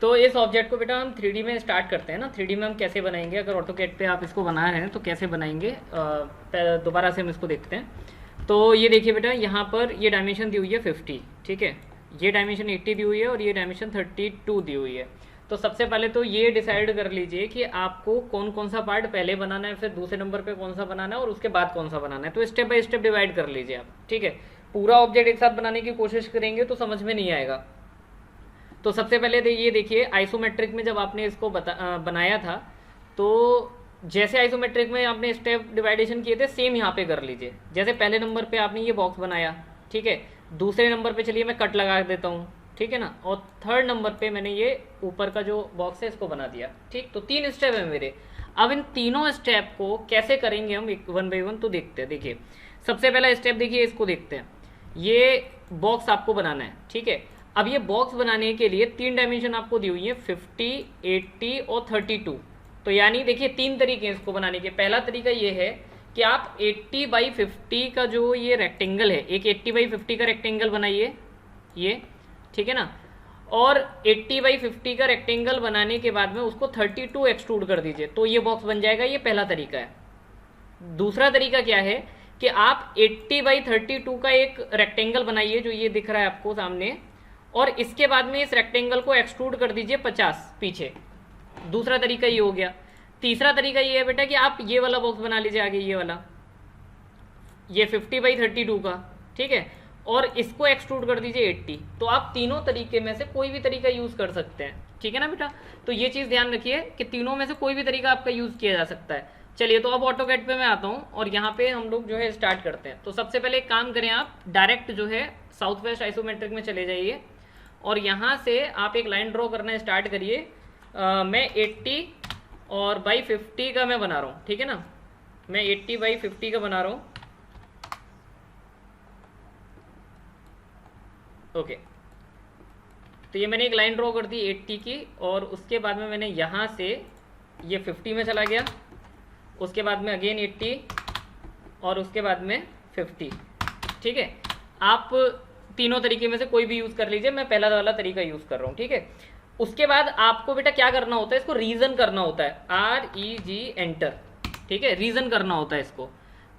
तो इस ऑब्जेक्ट को बेटा हम 3D में स्टार्ट करते हैं ना। 3D में हम कैसे बनाएंगे, अगर ऑटोकैड पे आप इसको बना रहे हैं तो कैसे बनाएंगे, दोबारा से हम इसको देखते हैं। तो ये देखिए बेटा, यहाँ पर ये डायमेंशन दी हुई है 50, ठीक है, ये डायमेंशन 80 दी हुई है और ये डायमेंशन 32 दी हुई है। तो सबसे पहले तो ये डिसाइड कर लीजिए कि आपको कौन कौन सा पार्ट पहले बनाना है, फिर दूसरे नंबर पे कौन सा बनाना है और उसके बाद कौन सा बनाना है। तो स्टेप बाय स्टेप डिवाइड कर लीजिए आप, ठीक है। पूरा ऑब्जेक्ट एक साथ बनाने की कोशिश करेंगे तो समझ में नहीं आएगा। तो सबसे पहले ये देखिए, आइसोमेट्रिक में जब आपने इसको बनाया था, तो जैसे आइसोमेट्रिक में आपने स्टेप डिवाइडेशन किए थे, सेम यहाँ पे कर लीजिए। जैसे पहले नंबर पे आपने ये बॉक्स बनाया, ठीक है, दूसरे नंबर पे चलिए मैं कट लगा देता हूँ, ठीक है ना, और थर्ड नंबर पे मैंने ये ऊपर का जो बॉक्स है इसको बना दिया, ठीक। तो 3 स्टेप है मेरे। अब इन तीनों स्टेप को कैसे करेंगे हम वन बाई वन, तो देखते हैं। देखिए सबसे पहला स्टेप देखिए, इसको देखते हैं। ये बॉक्स आपको बनाना है, ठीक है। अब ये बॉक्स बनाने के लिए 3 डायमेंशन आपको दी हुई है, 50, 80 और 32। तो यानी देखिए 3 तरीके हैं इसको बनाने के। पहला तरीका ये है कि आप 80/50 का जो ये रेक्टेंगल है, एक 80/50 का रेक्टेंगल बनाइए, ये, ठीक है ना। और 80/50 का रेक्टेंगल बनाने के बाद में उसको 32 एक्सट्रूड कर दीजिए, तो ये बॉक्स बन जाएगा। ये पहला तरीका है। दूसरा तरीका क्या है कि आप 80/32 का एक रेक्टेंगल बनाइए, जो ये दिख रहा है आपको सामने, और इसके बाद में इस रेक्टेंगल को एक्सट्रूड कर दीजिए 50 पीछे। दूसरा तरीका ये हो गया। तीसरा तरीका ये है बेटा कि आप ये वाला बॉक्स बना लीजिए आगे, ये वाला, ये 50/32 का, ठीक है, और इसको एक्सट्रूड कर दीजिए 80। तो आप तीनों तरीके में से कोई भी तरीका यूज कर सकते हैं, ठीक है ना बेटा। तो ये चीज ध्यान रखिए कि तीनों में से कोई भी तरीका आपका यूज किया जा सकता है। चलिए, तो अब ऑटोकैड पे मैं आता हूँ और यहाँ पे हम लोग जो है स्टार्ट करते हैं। तो सबसे पहले एक काम करें, आप डायरेक्ट जो है साउथ वेस्ट आइसोमेट्रिक में चले जाइए और यहाँ से आप एक लाइन ड्रॉ करना स्टार्ट करिए। मैं 80 और बाई 50 का मैं बना रहा हूँ, ठीक है ना। मैं 80/50 का बना रहा हूँ, ओके। तो ये मैंने एक लाइन ड्रॉ कर दी 80 की, और उसके बाद में मैंने यहाँ से ये 50 में चला गया, उसके बाद में अगेन 80 और उसके बाद में 50, ठीक है। आप तीनों तरीके में से कोई भी यूज़ कर लीजिए, मैं पहला वाला तरीका यूज़ कर रहा हूँ, ठीक है। उसके बाद आपको बेटा क्या करना होता है, इसको रीजन करना होता है, REG एंटर, ठीक है, रीजन करना होता है इसको।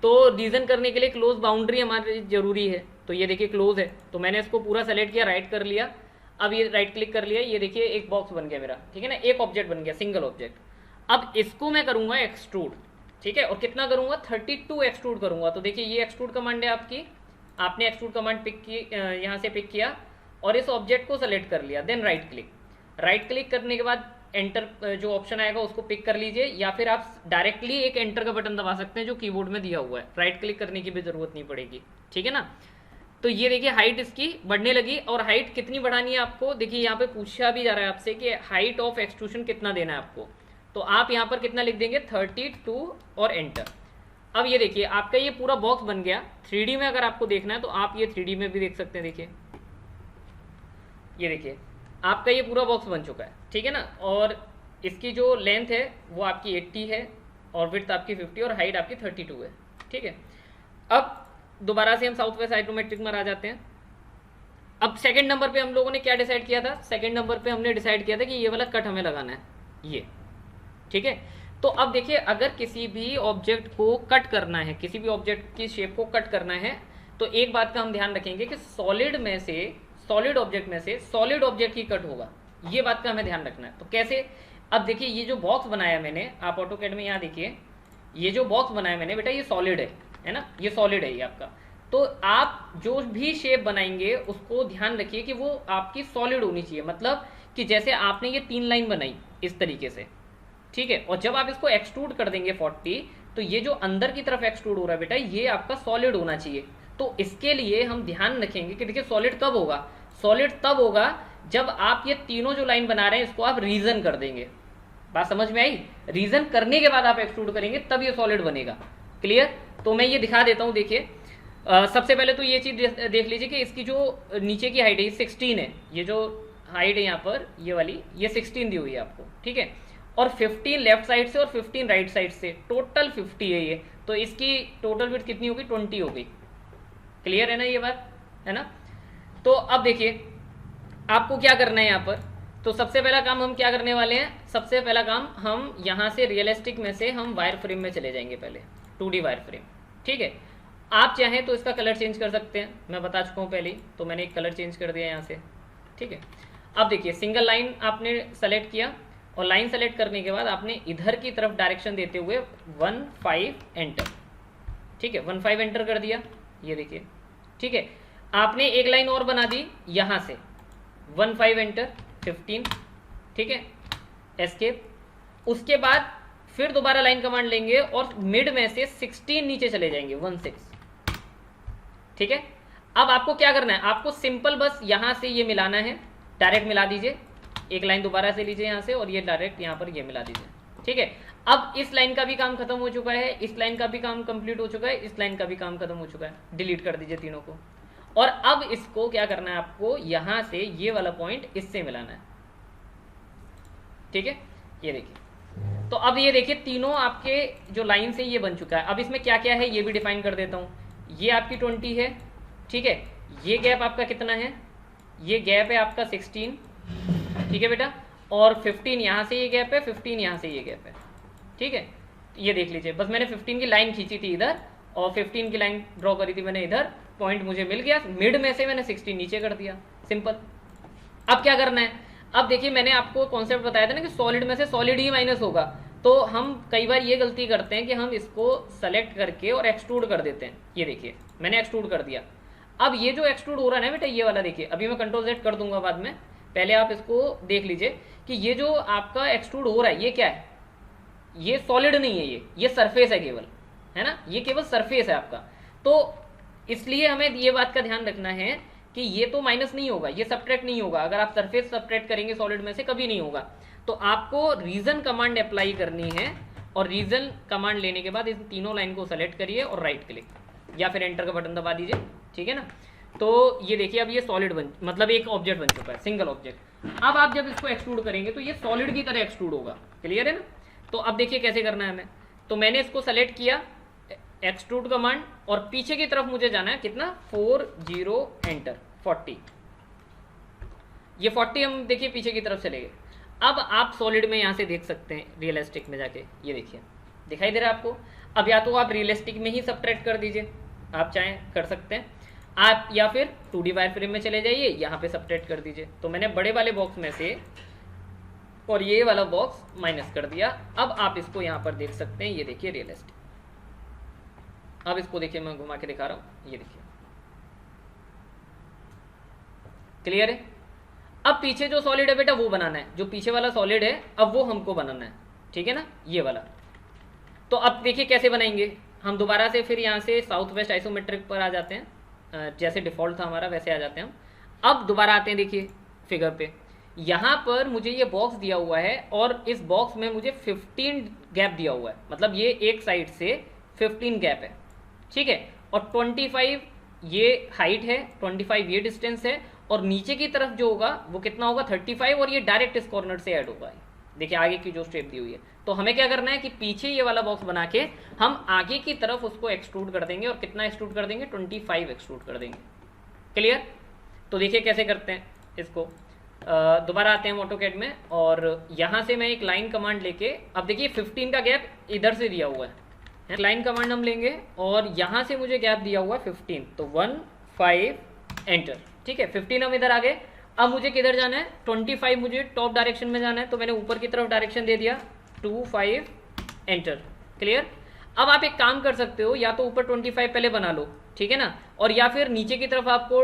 तो रीजन करने के लिए क्लोज बाउंड्री हमारे जरूरी है। तो ये देखिए क्लोज है, तो मैंने इसको पूरा सेलेक्ट किया, राइट कर लिया। अब ये राइट क्लिक कर लिया, ये देखिए एक बॉक्स बन गया मेरा, ठीक है ना, एक ऑब्जेक्ट बन गया, सिंगल ऑब्जेक्ट। अब इसको मैं करूंगा एक्सट्रूड, ठीक है, और कितना करूंगा, 32 एक्सट्रूड करूंगा। तो देखिए ये एक्सट्रूड कमांड है आपकी, आपने एक्सट्रूड कमांड पिक की, यहाँ से पिक किया और इस ऑब्जेक्ट को सेलेक्ट कर लिया, then right click. Right click करने के बाद एंटर जो ऑप्शन आएगा उसको पिक कर लीजिए, या फिर आप डायरेक्टली एक एंटर का बटन दबा सकते हैं जो कीबोर्ड में दिया हुआ है, राइट क्लिक करने की भी जरूरत नहीं पड़ेगी, ठीक है ना। तो ये देखिए हाइट इसकी बढ़ने लगी, और हाइट कितनी बढ़ानी है आपको, देखिए यहाँ पे पूछा भी जा रहा है आपसे कि हाइट ऑफ एक्सट्रूशन कितना देना है आपको। तो आप यहाँ पर कितना लिख देंगे, 32 और एंटर। अब ये देखिए आपका ये पूरा बॉक्स बन गया। 3D में अगर आपको देखना है तो आप ये 3D में भी देख सकते हैं। देखिए ये देखिए आपका ये पूरा बॉक्स बन चुका है, ठीक है ना। और इसकी जो लेंथ है वो आपकी 80 है और विड्थ आपकी 50 और हाइट आपकी 32 है, ठीक है। अब दोबारा से हम साउथ वेस्ट आइसोमेट्रिक में आ जाते हैं। अब सेकंड नंबर पे हम लोगों ने क्या डिसाइड किया था, सेकंड नंबर पे हमने डिसाइड किया था कि ये वाला कट हमें लगाना है, ये, ठीक है। तो अब देखिए अगर किसी भी ऑब्जेक्ट को कट करना है, किसी भी ऑब्जेक्ट की शेप को कट करना है, तो एक बात का हम ध्यान रखेंगे कि सॉलिड ऑब्जेक्ट में से सॉलिड ऑब्जेक्ट ही कट होगा, ये बात का हमें ध्यान रखना है। तो कैसे, अब देखिए ये जो बॉक्स बनाया मैंने, आप ऑटोकैड में यहाँ देखिए, ये जो बॉक्स बनाया मैंने बेटा ये सॉलिड है ना, ये सॉलिड है ये आपका। तो आप जो भी शेप बनाएंगे उसको ध्यान रखिए कि वो आपकी सॉलिड होनी चाहिए, मतलब कि जैसे आपने ये 3 लाइन बनाई इस तरीके से, ठीक है, और जब आप इसको एक्सट्रूड कर देंगे 40, तो ये जो अंदर की तरफ एक्सट्रूड हो रहा है बेटा ये आपका सॉलिड होना चाहिए। तो इसके लिए हम ध्यान रखेंगे कि देखिए सॉलिड कब होगा, सॉलिड तब होगा जब आप ये तीनों जो लाइन बना रहे हैं इसको आप रीजन कर देंगे। बात समझ में आई, रीजन करने के बाद आप एक्सट्रूड करेंगे तब ये सॉलिड बनेगा, क्लियर। तो मैं ये दिखा देता हूँ, देखिए सबसे पहले तो ये चीज देख लीजिए कि इसकी जो नीचे की हाइट है 16 है, ये जो हाइट है यहाँ पर ये वाली, ये 16 दी हुई है आपको, ठीक है, और 15 लेफ्ट साइड से और 15 राइट साइड से, टोटल 50 है ये। तो इसकी टोटल विड्थ कितनी होगी, 20 हो गई, क्लियर है ना ये बात, है ना। तो अब देखिए आपको क्या करना है, यहाँ पर तो सबसे पहला काम हम क्या करने वाले हैं, सबसे पहला काम हम यहाँ से रियलिस्टिक में से हम वायर फ्रेम में चले जाएंगे, पहले 2D वायर फ्रेम। ठीक है, आप चाहें तो इसका कलर चेंज कर सकते हैं, मैं बता चुका हूँ पहले ही, तो मैंने एक कलर चेंज कर दिया यहाँ से। ठीक है, अब देखिए सिंगल लाइन आपने सेलेक्ट किया और लाइन सेलेक्ट करने के बाद आपने इधर की तरफ डायरेक्शन देते हुए 15 एंटर। ठीक है, 15 एंटर कर दिया, ये देखिए। ठीक है, आपने एक लाइन और बना दी यहाँ से 15 एंटर 15। ठीक है, एस्केप। उसके बाद फिर दोबारा लाइन कमांड लेंगे और मिड में से 16 नीचे चले जाएंगे 16। ठीक है, अब आपको क्या करना है, आपको सिंपल बस यहां से ये मिलाना है, डायरेक्ट मिला दीजिए, एक लाइन दोबारा से लीजिए यहां से और ये डायरेक्ट यहां पर ये मिला दीजिए। ठीक है, अब इस लाइन का भी काम खत्म हो चुका है, इस लाइन का भी काम कंप्लीट हो चुका है, इस लाइन का भी काम खत्म हो चुका है, डिलीट कर दीजिए तीनों को। और अब इसको क्या करना है, आपको यहां से ये वाला पॉइंट इससे मिलाना है। ठीक है, ये देखिए, तो अब ये देखिए तीनों आपके जो लाइन से ये बन चुका है। अब इसमें क्या क्या है ये भी डिफाइन कर देता हूँ। ये आपकी 20 है। ठीक है, ये गैप आपका कितना है, ये गैप है आपका 16। ठीक है बेटा, और 15 यहाँ से ये गैप है, 15 यहाँ से ये गैप है। ठीक है, ये देख लीजिए, बस मैंने 15 की लाइन खींची थी इधर और 15 की लाइन ड्रॉ करी थी मैंने इधर, पॉइंट मुझे मिल गया, मिड में से मैंने 16 नीचे कर दिया, सिंपल। अब क्या करना है, अब देखिए मैंने आपको कॉन्सेप्ट बताया था ना कि सॉलिड में से सॉलिड ही माइनस होगा, तो हम कई बार ये गलती करते हैं कि हम इसको सेलेक्ट करके और एक्सट्रूड कर देते हैं। ये देखिए मैंने एक्सट्रूड कर दिया। अब ये जो एक्सट्रूड हो रहा है ना बेटा, ये वाला देखिए, अभी मैं कंट्रोल Z कर दूंगा बाद में, पहले आप इसको देख लीजिए कि ये जो आपका एक्सट्रूड हो रहा है ये क्या है, ये सॉलिड नहीं है, ये सरफेस है केवल, है ना, ये केवल सरफेस है आपका। तो इसलिए हमें ये बात का ध्यान रखना है कि ये तो माइनस नहीं होगा, ये सब्ट्रैक्ट नहीं होगा। अगर आप सरफेस सब्ट्रैक्ट करेंगे सॉलिड में से कभी नहीं होगा। तो आपको रीजन कमांड अप्लाई करनी है और रीजन कमांड लेने के बाद इन तीनों लाइन को सेलेक्ट करिए और राइट क्लिक या फिर एंटर का बटन दबा दीजिए। ठीक है ना, तो ये देखिए अब ये सॉलिड मतलब एक ऑब्जेक्ट बन चुका है, सिंगल ऑब्जेक्ट। अब आप जब इसको एक्सट्रूड करेंगे तो ये सॉलिड की तरह एक्सट्रूड होगा। क्लियर है ना, तो अब देखिए कैसे करना है हमें। तो मैंने इसको सेलेक्ट किया, एक्सट्रूड कमांड, और पीछे की तरफ मुझे जाना है कितना, 40 एंटर 40। ये 40 हम देखिए पीछे की तरफ चले गए। अब आप सॉलिड में यहाँ से देख सकते हैं, रियलिस्टिक में जाके ये देखिए दिखाई दे रहा है आपको। अब या तो आप रियलिस्टिक में ही सब्ट्रैक्ट कर दीजिए, आप चाहें कर सकते हैं आप, या फिर 2D वायर फ्रेम में चले जाइए, यहाँ पे सब्ट्रैक्ट कर दीजिए। तो मैंने बड़े वाले बॉक्स में से और ये वाला बॉक्स माइनस कर दिया। अब आप इसको यहाँ पर देख सकते हैं, ये देखिए रियलिस्टिक। अब इसको देखिए मैं घुमा के दिखा रहा हूँ, ये देखिए क्लियर है। अब पीछे जो सॉलिड है बेटा वो बनाना है, जो पीछे वाला सॉलिड है अब वो हमको बनाना है। ठीक है ना, ये वाला। तो अब देखिए कैसे बनाएंगे, हम दोबारा से फिर यहाँ से साउथ वेस्ट आइसोमेट्रिक पर आ जाते हैं, जैसे डिफॉल्ट था हमारा वैसे आ जाते हैं हम। अब दोबारा आते हैं देखिए फिगर पे, यहाँ पर मुझे ये बॉक्स दिया हुआ है और इस बॉक्स में मुझे 15 गैप दिया हुआ है, मतलब ये एक साइड से 15 गैप है। ठीक है, और 25 ये हाइट है, 25 ये डिस्टेंस है, और नीचे की तरफ जो होगा वो कितना होगा 35, और ये डायरेक्ट इस कॉर्नर से ऐड होगा। देखिए आगे की जो स्टेप दी हुई है। तो हमें क्या करना है कि पीछे ये वाला बॉक्स बना के हम आगे की तरफ उसको एक्सट्रूड कर देंगे, और कितना एक्सट्रूड कर देंगे 25 एक्सट्रूड कर देंगे। क्लियर, तो देखिए कैसे करते हैं इसको। दोबारा आते हैं ऑटोकैड में, और यहाँ से मैं एक लाइन कमांड लेके, अब देखिए 15 का गैप इधर से दिया हुआ है, लाइन कमांड हम लेंगे और यहाँ से मुझे गैप दिया हुआ है 15, तो 15 एंटर। ठीक है, 15 हम इधर आ गए। अब मुझे किधर जाना है, 25 मुझे टॉप डायरेक्शन में जाना है, तो मैंने ऊपर की तरफ डायरेक्शन दे दिया, 25 एंटर। क्लियर, अब आप एक काम कर सकते हो, या तो ऊपर 25 पहले बना लो, ठीक है ना, और या फिर नीचे की तरफ आपको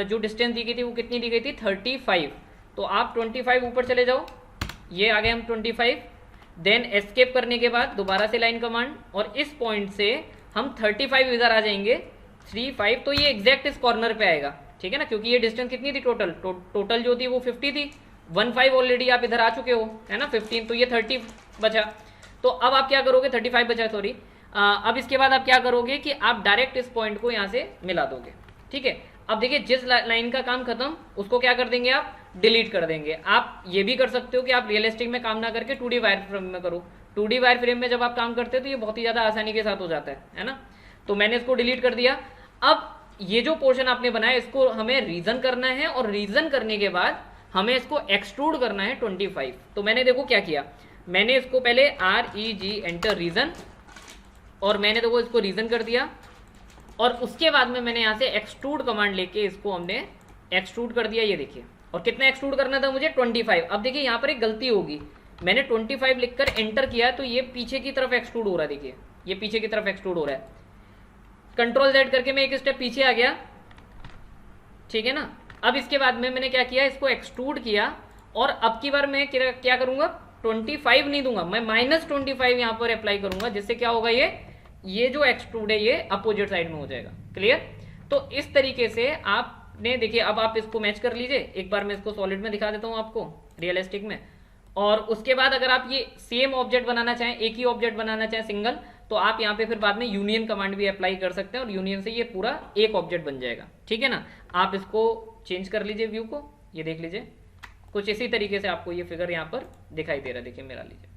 जो डिस्टेंस दी गई थी वो कितनी दी गई थी 35, तो आप 25 ऊपर चले जाओ, ये आ गए हम 25। देन एस्केप करने के बाद दोबारा से लाइन कमांड, और इस पॉइंट से हम 35 इधर आ जाएंगे, 35, तो ये एग्जैक्ट इस कॉर्नर पे आएगा। ठीक है ना, क्योंकि ये डिस्टेंस कितनी थी टोटल जो थी वो 50 थी, 15 ऑलरेडी आप इधर आ चुके हो, है ना, 15, तो ये 30 बचा। तो अब आप क्या करोगे, 35 बचा सॉरी। अब इसके बाद आप क्या करोगे कि आप डायरेक्ट इस पॉइंट को यहाँ से मिला दोगे। ठीक है, अब देखिए जिस लाइन का काम खत्म उसको क्या कर देंगे, आप डिलीट कर देंगे। आप ये भी कर सकते हो कि आप रियलिस्टिक में काम ना करके 2D वायर फ्रेम में करो। 2D वायर फ्रेम में जब आप काम करते हो तो ये बहुत ही ज़्यादा आसानी के साथ हो जाता है ना। तो मैंने इसको डिलीट कर दिया। अब ये जो पोर्शन आपने बनाया इसको हमें रीजन करना है, और रीजन करने के बाद हमें इसको एक्सट्रूड करना है 25। तो मैंने देखो क्या किया, मैंने इसको पहले REG एंटर रीजन, और मैंने देखो इसको रीजन कर दिया, और उसके बाद में मैंने यहाँ से एक्सट्रूड कमांड लेके इसको हमने एक्सट्रूड कर दिया। ये देखिए, और कितना एक्सट्रूड करना था मुझे 25। अब देखिए यहाँ पर एक गलती होगी, मैंने 25 लिखकर एंटर किया तो ये पीछे की तरफ एक्सट्रूड हो रहा है। देखिए ये पीछे की तरफ एक्सट्रूड हो रहा है। कंट्रोल Z करके मैं एक स्टेप पीछे आ गया, ठीक है ना। अब इसके बाद में मैंने क्या किया, इसको एक्सट्रूड किया, और अब की बार मैं क्या करूंगा, 25 नहीं दूंगा, मैं -25 यहाँ पर अप्लाई करूंगा, जिससे क्या होगा, ये जो एक्सट्रूड है ये अपोजिट साइड में हो जाएगा। क्लियर। तो इस तरीके से आपने देखिए, अब आप इसको मैच कर लीजिए। एक बार मैं इसको सॉलिड में दिखा देता हूँ आपको, रियलिस्टिक में। और उसके बाद अगर आप ये सेम ऑब्जेक्ट बनाना चाहें, एक ही ऑब्जेक्ट बनाना चाहें सिंगल, तो आप यहाँ पे फिर बाद में यूनियन कमांड भी अप्लाई कर सकते हैं, और यूनियन से ये पूरा एक ऑब्जेक्ट बन जाएगा। ठीक है ना। आप इसको चेंज कर लीजिए व्यू को, ये देख लीजिए, कुछ इसी तरीके से आपको ये फिगर यहाँ पर दिखाई दे रहा है। देखिए मेरा लीजिए,